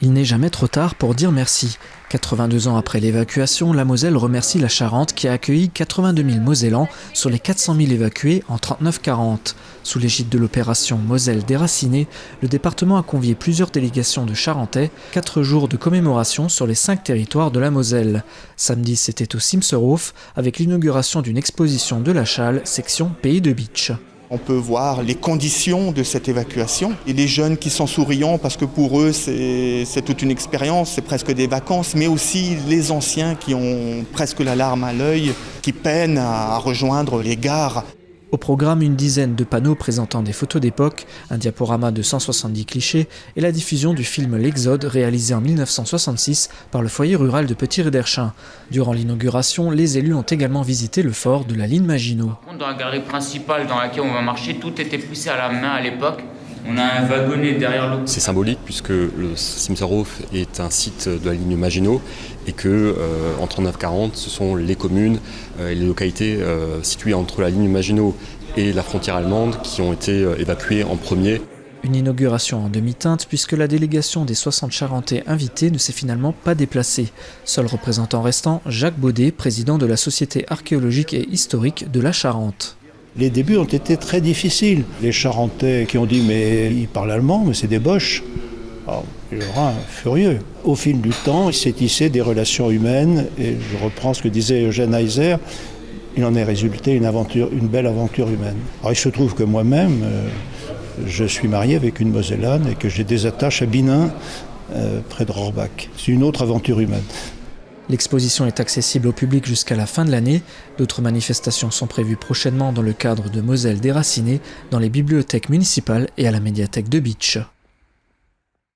Il n'est jamais trop tard pour dire merci. 82 ans après l'évacuation, la Moselle remercie la Charente qui a accueilli 82 000 Mosellans sur les 400 000 évacués en 39-40. Sous l'égide de l'opération Moselle déracinée, le département a convié plusieurs délégations de Charentais, 4 jours de commémoration sur les 5 territoires de la Moselle. Samedi, c'était au Simserhof avec l'inauguration d'une exposition de la Châle, section Pays de Bitche. On peut voir les conditions de cette évacuation et les jeunes qui sont souriants parce que pour eux c'est toute une expérience, c'est presque des vacances, mais aussi les anciens qui ont presque la larme à l'œil, qui peinent à rejoindre les gares. Au programme, une dizaine de panneaux présentant des photos d'époque, un diaporama de 170 clichés et la diffusion du film L'Exode réalisé en 1966 par le foyer rural de Petit-Réderchin. Durant l'inauguration, les élus ont également visité le fort de la ligne Maginot. Dans la galerie principale dans laquelle on va marcher, tout était poussé à la main à l'époque. On a un wagonnet derrière l'eau. C'est symbolique puisque le Simserhof est un site de la ligne Maginot et que en 39-40, ce sont les communes et les localités situées entre la ligne Maginot et la frontière allemande qui ont été évacuées en premier. Une inauguration en demi-teinte puisque la délégation des 60 Charentais invités ne s'est finalement pas déplacée. Seul représentant restant, Jacques Baudet, président de la Société archéologique et historique de la Charente. Les débuts ont été très difficiles. Les Charentais qui ont dit « mais ils parlent allemand, mais c'est des boches ». Alors, les Lorrains, furieux. Au fil du temps, il s'est tissé des relations humaines, et je reprends ce que disait Eugène Heiser, il en est résulté une belle aventure humaine. Alors il se trouve que moi-même, je suis marié avec une Mosellane et que j'ai des attaches à Binin, près de Rohrbach. C'est une autre aventure humaine. L'exposition est accessible au public jusqu'à la fin de l'année. D'autres manifestations sont prévues prochainement dans le cadre de Moselle déracinée dans les bibliothèques municipales et à la médiathèque de Bitche.